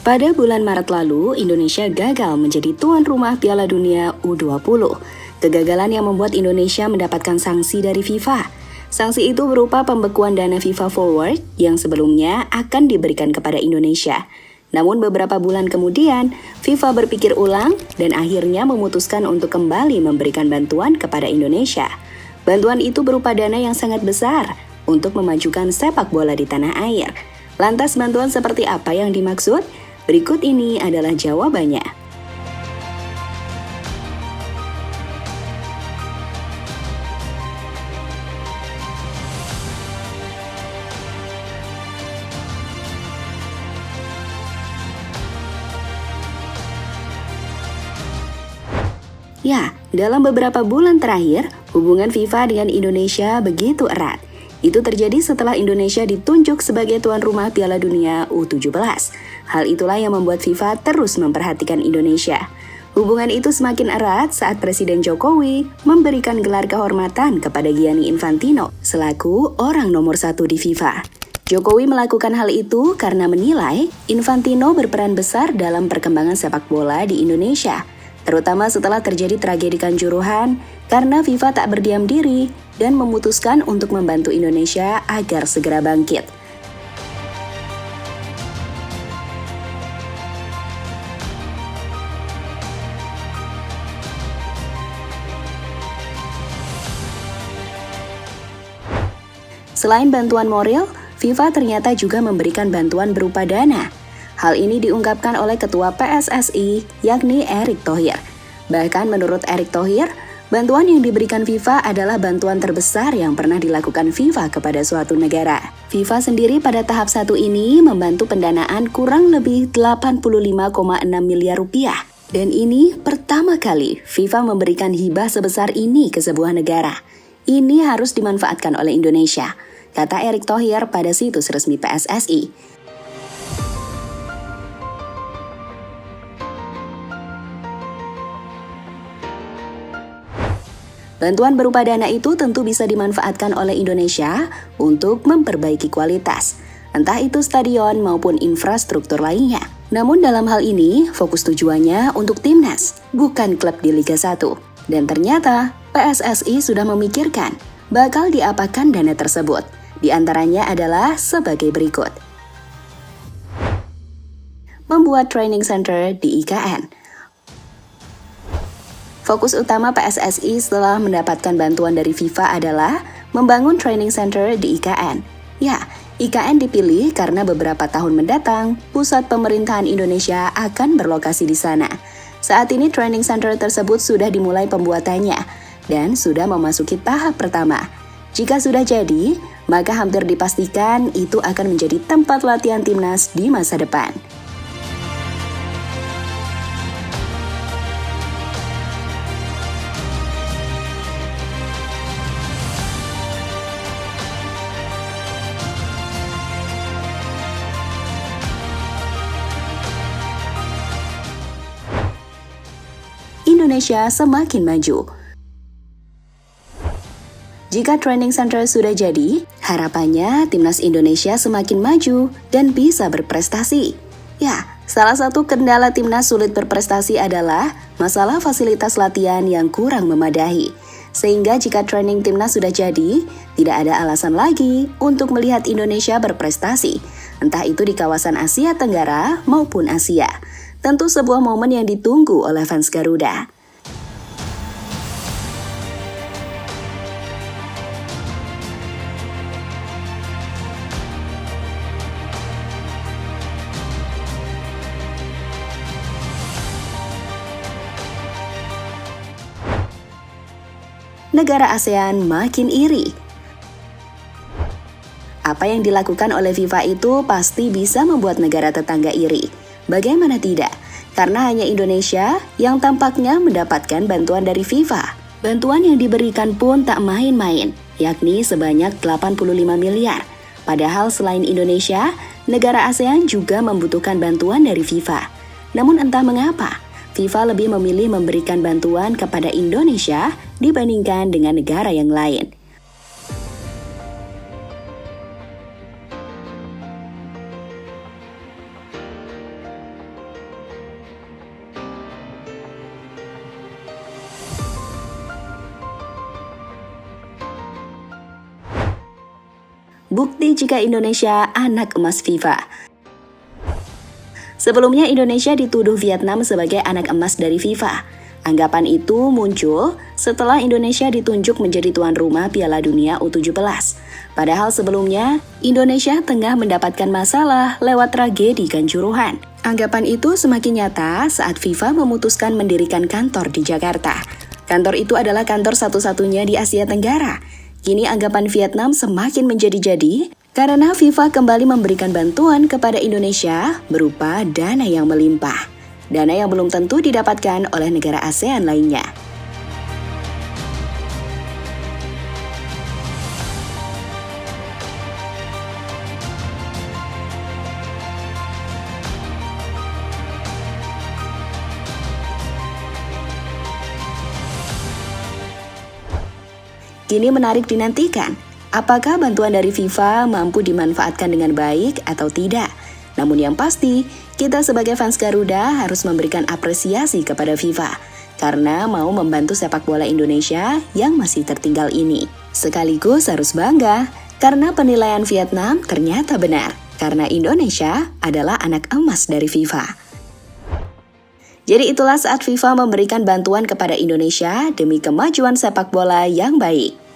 Pada bulan Maret lalu, Indonesia gagal menjadi tuan rumah Piala Dunia U20. Kegagalan yang membuat Indonesia mendapatkan sanksi dari FIFA. Sanksi itu berupa pembekuan dana FIFA Forward yang sebelumnya akan diberikan kepada Indonesia. Namun beberapa bulan kemudian, FIFA berpikir ulang dan akhirnya memutuskan untuk kembali memberikan bantuan kepada Indonesia. Bantuan itu berupa dana yang sangat besar untuk memajukan sepak bola di tanah air. Lantas bantuan seperti apa yang dimaksud? Berikut ini adalah jawabannya. Ya, dalam beberapa bulan terakhir, hubungan FIFA dengan Indonesia begitu erat. Itu terjadi setelah Indonesia ditunjuk sebagai tuan rumah Piala Dunia U17. Hal itulah yang membuat FIFA terus memperhatikan Indonesia. Hubungan itu semakin erat saat Presiden Jokowi memberikan gelar kehormatan kepada Gianni Infantino selaku orang nomor 1 di FIFA. Jokowi melakukan hal itu karena menilai Infantino berperan besar dalam perkembangan sepak bola di Indonesia, terutama setelah terjadi tragedi Kanjuruhan, karena FIFA tak berdiam diri dan memutuskan untuk membantu Indonesia agar segera bangkit. Selain bantuan moral, FIFA ternyata juga memberikan bantuan berupa dana. Hal ini diungkapkan oleh Ketua PSSI, yakni Erick Thohir. Bahkan menurut Erick Thohir, bantuan yang diberikan FIFA adalah bantuan terbesar yang pernah dilakukan FIFA kepada suatu negara. FIFA sendiri pada tahap 1 ini membantu pendanaan kurang lebih 85,6 miliar rupiah. Dan ini pertama kali FIFA memberikan hibah sebesar ini ke sebuah negara. Ini harus dimanfaatkan oleh Indonesia, kata Erick Thohir pada situs resmi PSSI. Bantuan berupa dana itu tentu bisa dimanfaatkan oleh Indonesia untuk memperbaiki kualitas, entah itu stadion maupun infrastruktur lainnya. Namun dalam hal ini, fokus tujuannya untuk timnas, bukan klub di Liga 1. Dan ternyata, PSSI sudah memikirkan bakal diapakan dana tersebut. Di antaranya adalah sebagai berikut. Membuat training center di IKN. Fokus utama PSSI setelah mendapatkan bantuan dari FIFA adalah membangun training center di IKN. Ya, IKN dipilih karena beberapa tahun mendatang, pusat pemerintahan Indonesia akan berlokasi di sana. Saat ini training center tersebut sudah dimulai pembuatannya dan sudah memasuki tahap pertama. Jika sudah jadi, maka hampir dipastikan itu akan menjadi tempat latihan timnas di masa depan. Indonesia semakin maju. Jika training center sudah jadi, harapannya timnas Indonesia semakin maju dan bisa berprestasi. Ya, salah satu kendala timnas sulit berprestasi adalah masalah fasilitas latihan yang kurang memadai. Sehingga jika training timnas sudah jadi, tidak ada alasan lagi untuk melihat Indonesia berprestasi, entah itu di kawasan Asia Tenggara maupun Asia. Tentu sebuah momen yang ditunggu oleh fans Garuda. Negara ASEAN makin iri. Apa yang dilakukan oleh FIFA itu pasti bisa membuat negara tetangga iri. Bagaimana tidak? Karena hanya Indonesia yang tampaknya mendapatkan bantuan dari FIFA. Bantuan yang diberikan pun tak main-main, yakni sebanyak 85 miliar. Padahal selain Indonesia, negara ASEAN juga membutuhkan bantuan dari FIFA. Namun entah mengapa, FIFA lebih memilih memberikan bantuan kepada Indonesia dibandingkan dengan negara yang lain. bukti jika Indonesia anak emas FIFA. Sebelumnya Indonesia dituduh Vietnam sebagai anak emas dari FIFA. Anggapan itu muncul setelah Indonesia ditunjuk menjadi tuan rumah Piala Dunia U17. Padahal sebelumnya, Indonesia tengah mendapatkan masalah lewat tragedi Kanjuruhan. Anggapan itu semakin nyata saat FIFA memutuskan mendirikan kantor di Jakarta. Kantor itu adalah kantor satu-satunya di Asia Tenggara. Kini anggapan Vietnam semakin menjadi-jadi karena FIFA kembali memberikan bantuan kepada Indonesia berupa dana yang melimpah. Dana yang belum tentu didapatkan oleh negara ASEAN lainnya. Kini menarik dinantikan, apakah bantuan dari FIFA mampu dimanfaatkan dengan baik atau tidak? Namun yang pasti, kita sebagai fans Garuda harus memberikan apresiasi kepada FIFA karena mau membantu sepak bola Indonesia yang masih tertinggal ini. Sekaligus harus bangga karena penilaian Vietnam ternyata benar, karena Indonesia adalah anak emas dari FIFA. Jadi itulah saat FIFA memberikan bantuan kepada Indonesia demi kemajuan sepak bola yang baik.